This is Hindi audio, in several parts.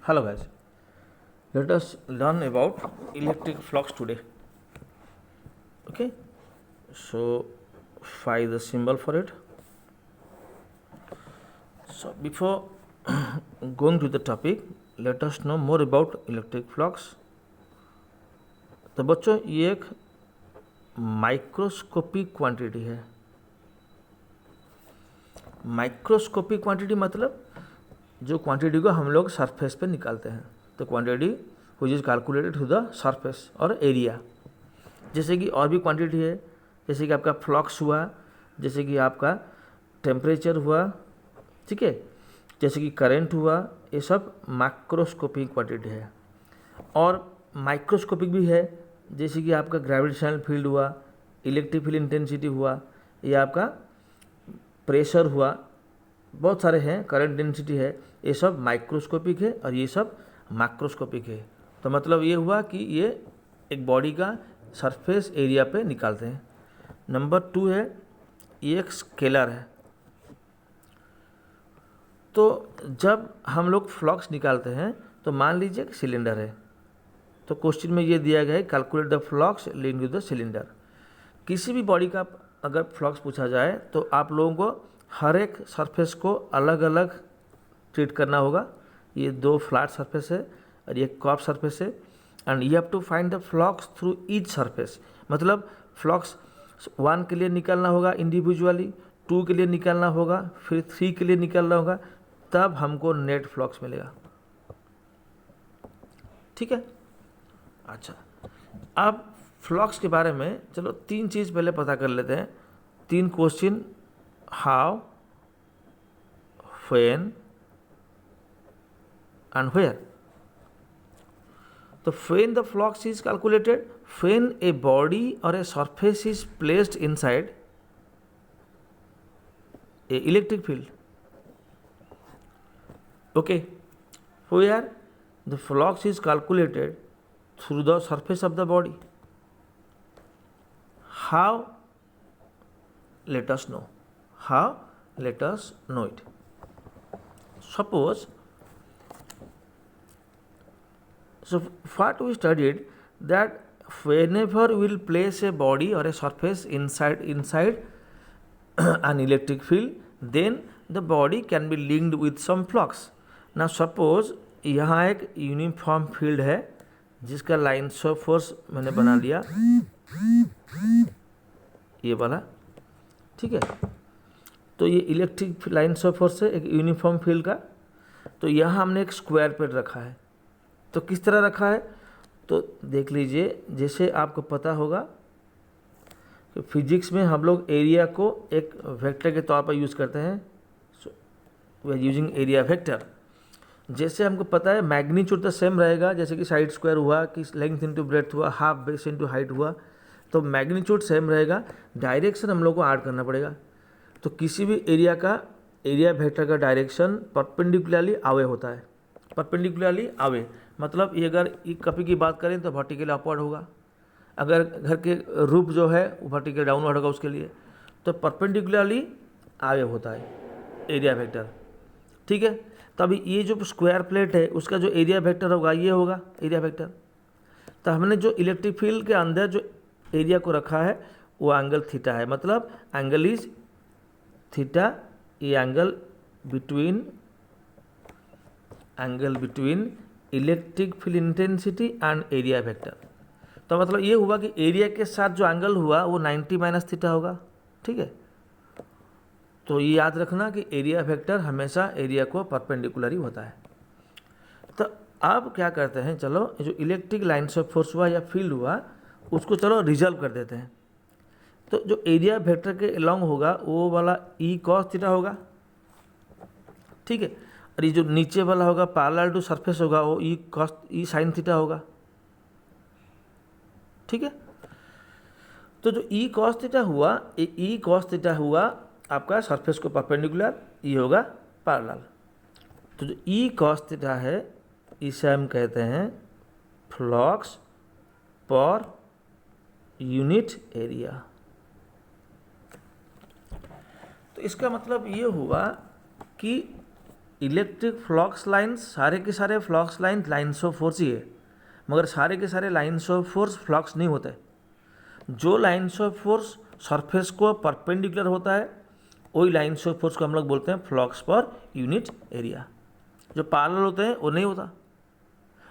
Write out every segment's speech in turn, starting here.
Hello guys, let us learn about electric flux today. Okay, so find the symbol for it. So before going to the topic, let us know more about electric flux. तो बच्चों ये एक माइक्रोस्कोपिक क्वांटिटी है. माइक्रोस्कोपिक क्वांटिटी मतलब जो क्वांटिटी को हम लोग सरफेस पे निकालते हैं. तो quantity which is calculated to the surface और एरिया. जैसे कि और भी क्वांटिटी है, जैसे कि आपका फ्लक्स हुआ, जैसे कि आपका टेम्परेचर हुआ, ठीक है, जैसे कि करंट हुआ, ये सब मैक्रोस्कोपिक क्वांटिटी है. और माइक्रोस्कोपिक भी है, जैसे कि आपका ग्रेविटेशनल फील्ड हुआ, इलेक्ट्रिक फील्ड इंटेंसिटी हुआ, या आपका प्रेशर हुआ, बहुत सारे हैं, करंट डेंसिटी है, ये सब माइक्रोस्कोपिक है और ये सब मैक्रोस्कोपिक है. तो मतलब ये हुआ कि ये एक बॉडी का सरफेस एरिया पे निकालते हैं. नंबर 2 है, ये एक स्केलर है. तो जब हम लोग फ्लक्स निकालते हैं तो मान लीजिए कि सिलेंडर है, तो क्वेश्चन में ये दिया गया है calculate the flux linked to the cylinder. किसी भी बॉडी का अगर फ्लक्स पूछा जाए तो आप लोगों को हर एक सरफेस को अलग अलग ट्रीट करना होगा. ये 2 फ्लैट सरफेस है और ये कर्व सरफेस है, and you have to find the flux through each surface. मतलब फ्लक्स 1 के लिए निकालना होगा इंडिविजुअली, 2 के लिए निकालना होगा, फिर 3 के लिए निकालना होगा, तब हमको नेट फ्लक्स मिलेगा. ठीक है. अच्छा, अब फ्लक्स के बारे में चलो 3 चीज़ पहले पता कर लेते हैं. 3 question, how, when and where. So when the flux is calculated, when a body or a surface is placed inside a electric field. Okay, where the flux is calculated through the surface of the body. How? Let us know. How? Let us know it. Suppose, so what we studied that whenever we will place a body or a surface inside an electric field, then the body can be linked with some flux. Now suppose यहाँ एक यूनिफॉर्म फील्ड है जिसका लाइन्स ऑफ फोर्स मैंने बना लिया, ये वाला, ठीक है. तो ये इलेक्ट्रिक लाइन्स ऑफ फोर्स है एक यूनिफॉर्म फील्ड का. तो यहाँ हमने एक स्क्वायर प्लेट रखा है. तो किस तरह रखा है तो देख लीजिए. जैसे आपको पता होगा कि फिजिक्स में हम लोग एरिया को एक वेक्टर के तौर पर यूज़ करते हैं. We are using area vector. जैसे हमको पता है मैग्नीट्यूड तो सेम रहेगा, जैसे कि साइड स्क्वायर हुआ, कि लेंथ इंटू ब्रेड्थ हुआ, हाफ बेस इंटू हाइट हुआ, तो मैग्नीट्यूड सेम रहेगा. डायरेक्शन हम लोग को ऐड करना पड़ेगा. तो किसी भी एरिया का एरिया वेक्टर का डायरेक्शन परपेंडिकुलरली आवे होता है. परपेंडिकुलरली आवे मतलब ये अगर कपी की बात करें तो वर्टिकल अपवर्ड होगा. अगर घर के रूफ जो है वो वर्टिकल डाउनवर्ड होगा उसके लिए. तो परपेंडिकुलरली आवे होता है एरिया वेक्टर. ठीक है. तो अभी ये जो स्क्वायर प्लेट है उसका जो एरिया वेक्टर होगा ये होगा एरिया वेक्टर. तो हमने जो इलेक्ट्रिक फील्ड के अंदर जो एरिया को रखा है वो एंगल थीटा है. मतलब एंगल इज थीटा. ये angle between electric field intensity and area vector. तो मतलब ये हुआ कि एरिया के साथ जो एंगल हुआ वो 90 माइनस थीटा होगा. ठीक है. तो ये याद रखना कि एरिया वेक्टर हमेशा एरिया को परपेंडिकुलर ही होता है. तो अब क्या करते हैं, चलो जो इलेक्ट्रिक लाइन्स ऑफ फोर्स हुआ या फील्ड हुआ उसको चलो रिजल्व कर देते हैं. तो जो एरिया वेक्टर के अलॉन्ग होगा वो वाला ई कॉस थीटा होगा. ठीक है. और ये जो नीचे वाला होगा पैरेलल टू सरफेस होगा वो ई साइन थीटा होगा. ठीक है. तो जो ई कॉस थीटा हुआ, ई कॉस थीटा हुआ आपका सरफेस को परपेंडिकुलर, ये होगा पैरेलल. तो जो ई कॉस थीटा है इसे हम कहते हैं फ्लक्स पर यूनिट एरिया. तो इसका मतलब ये हुआ कि इलेक्ट्रिक फ्लक्स लाइन्स, सारे के सारे flux line lines of force ही है, मगर सारे के सारे लाइन्स ऑफ फोर्स फ्लक्स नहीं होते। जो लाइन्स ऑफ फोर्स सरफेस को परपेंडिकुलर होता है वही लाइन्स ऑफ फोर्स को हम लोग बोलते हैं फ्लक्स पर यूनिट एरिया। जो पैरेलल होते हैं वो नहीं होता।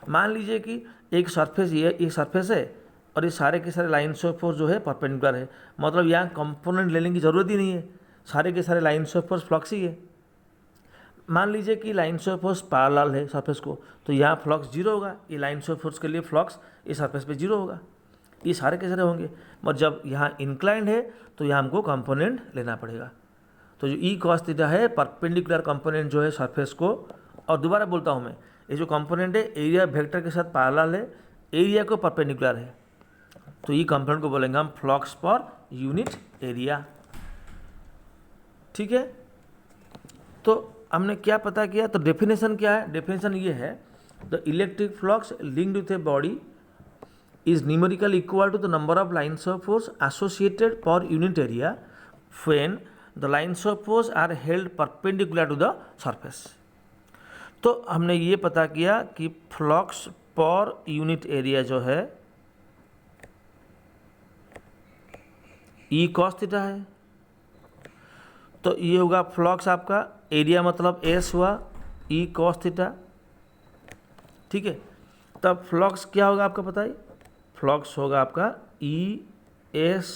मान लीजिए कि एक सरफेस, ये एक सरफेस है और ये सारे के सारे लाइन्स ऑफ फोर्स जो है परपेंडिकुलर है, मतलब यहाँ कंपोनेंट लेने की ज़रूरत ही नहीं है, सारे के सारे लाइन्स ऑफ फोर्स फ्लक्स ही है। मान लीजिए कि लाइन्स ऑफ फोर्स पैरेलल है सरफेस को, तो यहाँ फ्लक्स जीरो होगा, ये लाइन्स ऑफ फोर्स के लिए फ्लक्स इस सरफेस पे जीरो होगा, ये सारे के सारे होंगे। मगर जब यहाँ इंक्लाइंड है तो यहाँ हमको कंपोनेंट लेना पड़ेगा। तो जो ई कॉस थीटा है परपेंडिकुलर कंपोनेंट जो है सरफेस को, और दोबारा बोलता हूँ मैं, ये जो कंपोनेंट है एरिया वेक्टर के साथ पैरेलल है, एरिया को परपेंडिकुलर है, तो ये कंपोनेंट को बोलेंगे हम फ्लक्स पर यूनिट एरिया। ठीक है, तो हमने क्या पता किया, तो डेफिनेशन क्या है, डेफिनेशन ये है, the electric flux linked with a body is numerically equal to the number of lines of force associated per unit area when the lines of force are held perpendicular to the surface। तो हमने ये पता किया कि फ्लक्स पर यूनिट एरिया जो है ई कॉस थीटा है। तो ये होगा फ्लक्स आपका, एरिया मतलब एस हुआ ई कॉस थीटा। ठीक है, तब फ्लक्स क्या होगा आपका पता है, फ्लक्स होगा आपका ई एस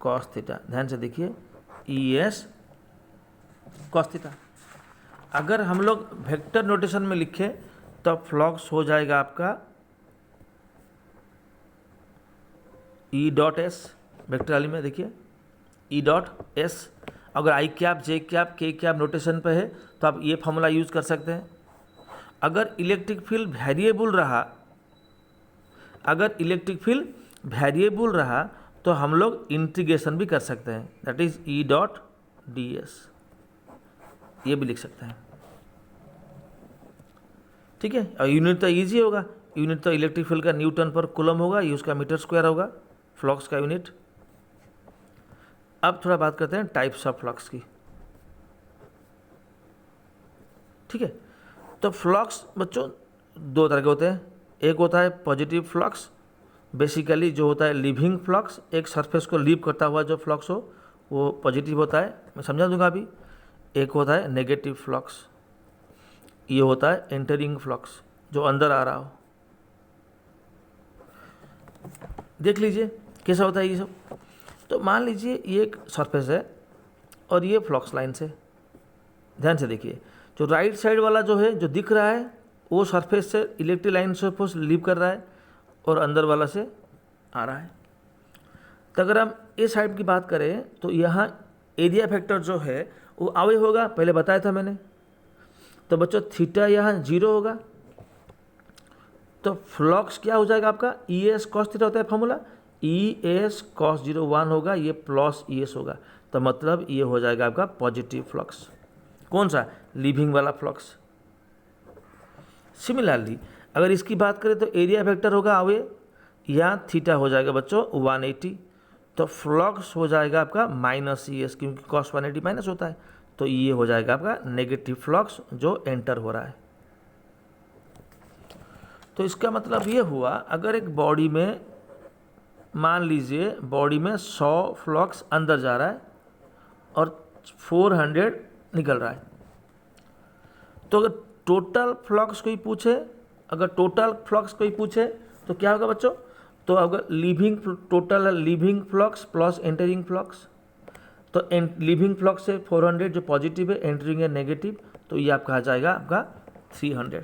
कॉस थीटा। ध्यान से देखिए, ई एस कॉस थीटा। अगर हम लोग वेक्टर नोटेशन में लिखें तो फ्लक्स हो जाएगा आपका ई डॉट एस, वेक्टर वाली में देखिए ई डॉट एस। अगर आई कैप जे कैप के कैप नोटेशन पे है तो आप ये फॉर्मूला यूज़ कर सकते हैं। अगर इलेक्ट्रिक फील्ड वेरिएबल रहा, अगर इलेक्ट्रिक फील्ड वेरिएबल रहा तो हम लोग इंटीग्रेशन भी कर सकते हैं, that is E dot D S, ये भी लिख सकते हैं। ठीक है, और यूनिट तो ईजी होगा, यूनिट तो इलेक्ट्रिक फील्ड का न्यूटन पर कूलम होगा, ये उसका मीटर स्क्वायर होगा, फ्लक्स का यूनिट। अब थोड़ा बात करते हैं टाइप्स ऑफ फ्लक्स की। ठीक है, तो फ्लक्स बच्चों दो तरह के होते हैं। एक होता है पॉजिटिव फ्लक्स, बेसिकली जो होता है लिविंग फ्लक्स, एक सरफेस को लीव करता हुआ जो फ्लक्स हो वो पॉजिटिव होता है, मैं समझा दूंगा अभी। एक होता है नेगेटिव फ्लक्स, ये होता है एंटरिंग फ्लक्स, जो अंदर आ रहा हो। देख लीजिए कैसा होता है ये सब। तो मान लीजिए ये एक सरफेस है और ये फ्लक्स लाइन से, ध्यान से देखिए, जो राइट साइड वाला जो है जो दिख रहा है वो सरफेस से इलेक्ट्रिक लाइन से फोर्स लीव कर रहा है और अंदर वाला से आ रहा है। तो अगर हम इस साइड की बात करें तो यहाँ एरिया फैक्टर जो है वो आवे होगा, पहले बताया था मैंने। तो बच्चों थीटा यहाँ जीरो होगा, तो फ्लक्स क्या हो जाएगा आपका, ई एस कॉस थीटा होता है फॉर्मूला, ई एस कॉस 1 होगा, ये प्लस ई एस होगा, तो मतलब ये हो जाएगा आपका पॉजिटिव फ्लक्स। कौन सा, लिविंग वाला फ्लक्स। सिमिलरली अगर इसकी बात करें तो एरिया वेक्टर होगा आवे, यहाँ थीटा हो जाएगा बच्चों 180, तो फ्लक्स हो जाएगा आपका माइनस ई एस, क्योंकि कॉस 180 माइनस होता है, तो ये हो जाएगा आपका नेगेटिव फ्लक्स जो एंटर हो रहा है। तो इसका मतलब ये हुआ, अगर एक बॉडी में मान लीजिए बॉडी में 100 फ्लक्स अंदर जा रहा है और 400 निकल रहा है, तो अगर टोटल फ्लक्स कोई पूछे, अगर टोटल फ्लक्स कोई पूछे तो क्या होगा बच्चों, तो अगर living total living flux plus entering flux, तो लिविंग फ्लक्स है 400 जो पॉजिटिव है, एंटरिंग है नेगेटिव, तो ये आपका आ जाएगा आपका 300।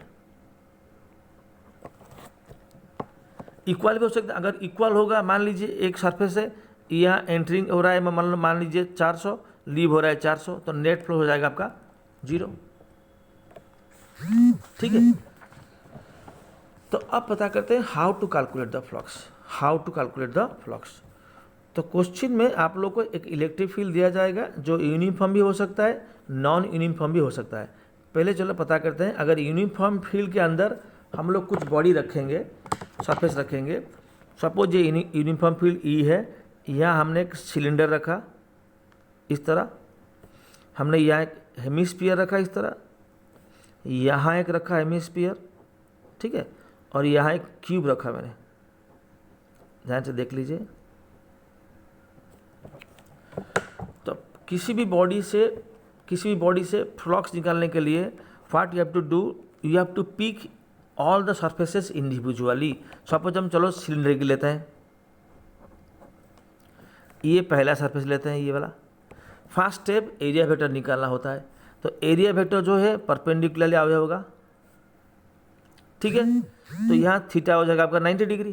इक्वल भी हो सकता है, अगर इक्वल होगा, मान लीजिए एक सरफेस है, यहाँ एंटरिंग हो रहा है मान लीजिए 400, लीव हो रहा है 400, तो नेट फ्लो हो जाएगा आपका 0। ठीक है, तो अब पता करते हैं how to calculate the flux, how to calculate the flux. तो क्वेश्चन में आप लोग को एक इलेक्ट्रिक फील्ड दिया जाएगा जो यूनिफॉर्म भी हो सकता है, नॉन यूनिफॉर्म भी हो सकता है। पहले चलो पता करते हैं, अगर यूनिफॉर्म फील्ड के अंदर हम लोग कुछ बॉडी रखेंगे, सरफेस रखेंगे, सपोज ये यूनिफॉर्म फील्ड ई है, यहाँ हमने एक सिलेंडर रखा इस तरह, हमने यहाँ एक हेमिस्फीयर रखा इस तरह, यहाँ एक रखा है हेमिस्फीयर, ठीक है, और यहाँ एक क्यूब रखा है मैंने, ध्यान से देख लीजिए। तो किसी भी बॉडी से फ्लक्स निकालने के लिए what you have to do, you have to pick all the surfaces individually. Suppose हम चलो सिलेंडर की लेते हैं, ये पहला सरफेस लेते हैं, ये वाला। फर्स्ट स्टेप एरिया वेक्टर निकालना होता है। तो एरिया वेक्टर जो है परपेंडिकुलरली आगे होगा, ठीक है। तो यहाँ थीटा हो जाएगा आपका 90 डिग्री।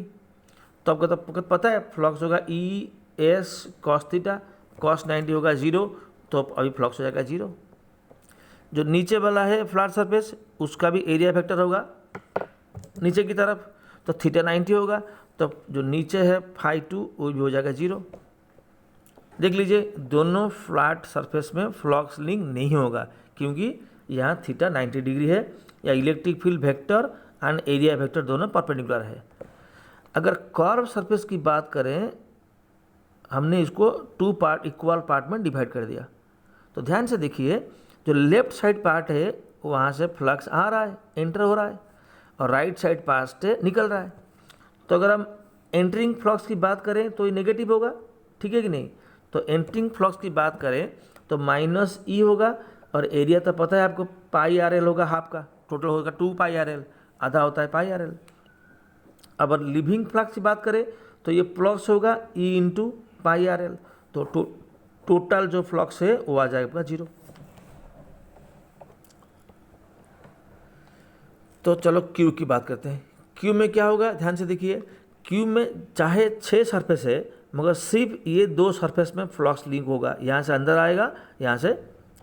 तो आपको पता है फ्लक्स होगा E S cos theta, cos 90 होगा 0, तो अभी फ्लक्स हो जाएगा 0। जो नीचे वाला है फ्लैट सरफेस, उसका भी एरिया वेक्टर होगा नीचे की तरफ, तो थीटा 90 होगा, तो जो नीचे है फाई 2 वो भी हो जाएगा 0। देख लीजिए दोनों फ्लैट सरफेस में फ्लक्स लिंक नहीं होगा, क्योंकि यहाँ थीटा 90 डिग्री है, या electric field vector and area vector दोनों परपेंडिकुलर है। अगर कर्व सरफेस की बात करें, हमने इसको 2 पार्ट इक्वल पार्ट में डिवाइड कर दिया। तो ध्यान से देखिए, जो लेफ्ट साइड पार्ट है वहाँ से फ्लक्स आ रहा है, एंटर हो रहा है, और राइट साइड पार्ट से निकल रहा है। तो अगर हम एंटरिंग फ्लक्स की बात करें तो ये नेगेटिव होगा, ठीक है कि नहीं। तो एंटरिंग फ्लक्स की बात करें तो माइनस ई होगा, और एरिया तो पता है आपको पाई आर एल होगा, हाफ का टोटल होगा 2 पाई आर एल, आधा होता है पाई आर एल। अब लिविंग फ्लक्स की बात करें तो ये प्लस होगा E into pi R L, तो टोटल जो फ्लक्स है वो आ जाएगा 0। तो चलो क्यू की बात करते हैं। क्यू में क्या होगा, ध्यान से देखिए। क्यू में चाहे 6 सरफेस है, मगर सिर्फ ये 2 सरफेस में फ्लक्स लिंक होगा, यहाँ से अंदर आएगा, यहाँ से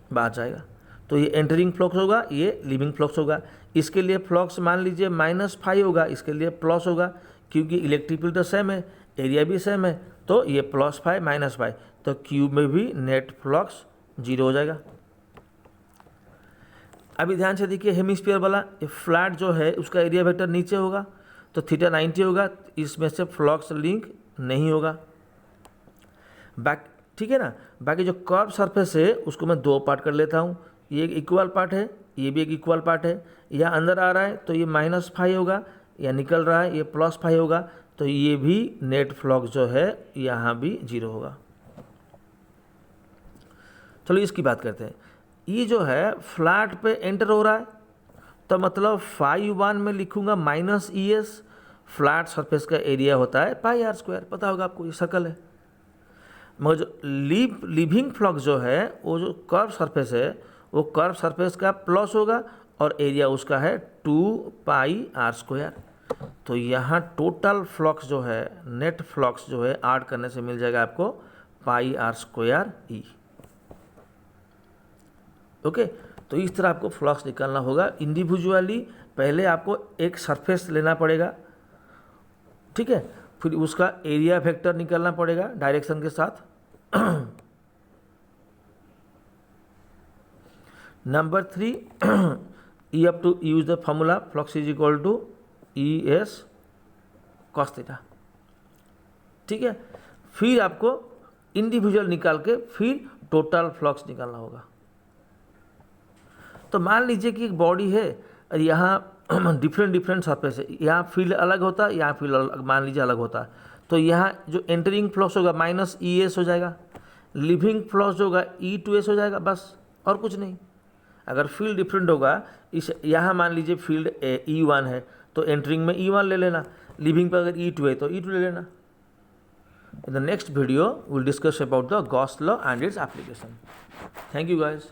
बाहर जाएगा। तो ये एंटरिंग फ्लक्स होगा, ये लिविंग फ्लक्स होगा। इसके लिए फ्लक्स मान लीजिए -5 होगा, इसके लिए प्लस होगा, क्योंकि इलेक्ट्रिक फील्ड तो सेम है, एरिया भी सेम है, तो ये +5 -5, तो क्यूब में भी नेट फ्लक्स 0 हो जाएगा। अभी ध्यान से देखिए हेमिस्फीयर वाला, ये फ्लैट जो है उसका एरिया वेक्टर नीचे होगा, तो थीटा 90 होगा, इसमें से फ्लक्स लिंक नहीं होगा। ठीक है ना। बाकी जो कर्व सरफेस है उसको मैं 2 पार्ट कर लेता हूँ। ये एक इक्वल पार्ट है, ये भी एक इक्वल पार्ट है। यह अंदर आ रहा है तो ये -5 होगा, या निकल रहा है ये +5 होगा, तो ये भी नेट फ्लक्स जो है यहाँ भी 0 होगा। चलो इसकी बात करते हैं। ये जो है फ्लैट पे एंटर हो रहा है, तो मतलब φ1 में लिखूंगा -ES, फ्लैट सरफेस का एरिया होता है πr², पता होगा आपको, ये सर्कल है। मगर जो लिविंग फ्लक्स जो है, वो जो कर्व सरफेस है, वो कर्व सरफेस का प्लस होगा, और एरिया उसका है 2πr²। तो यहाँ टोटल फ्लक्स जो है, नेट फ्लक्स जो है, ऐड करने से मिल जाएगा आपको πr²E। ओके, तो इस तरह आपको फ्लक्स निकालना होगा इंडिविजुअली। पहले आपको एक सरफेस लेना पड़ेगा, ठीक है, फिर उसका एरिया वेक्टर निकालना पड़ेगा डायरेक्शन के साथ। Number 3, you have to use the formula flux is equal to ES cos theta, ठीक है। फिर आपको इंडिविजुअल निकाल के फिर टोटल फ्लक्स निकालना होगा। तो मान लीजिए कि एक बॉडी है और यहाँ डिफरेंट सरफेस है, यहाँ फील्ड अलग होता है, यहाँ फील्ड अलग, मान लीजिए अलग होता है, तो यहाँ जो एंटरिंग फ्लक्स होगा -ES हो जाएगा, लिविंग फ्लक्स होगा E2S हो जाएगा, बस और कुछ नहीं। अगर फील्ड डिफरेंट होगा, इस यहाँ मान लीजिए फील्ड E1 है, तो एंटरिंग में E1 ले लेना, लिविंग पर अगर E2 है तो E2 ले लेना। In the next video, we'll discuss about the Gauss law and its application. Thank you guys.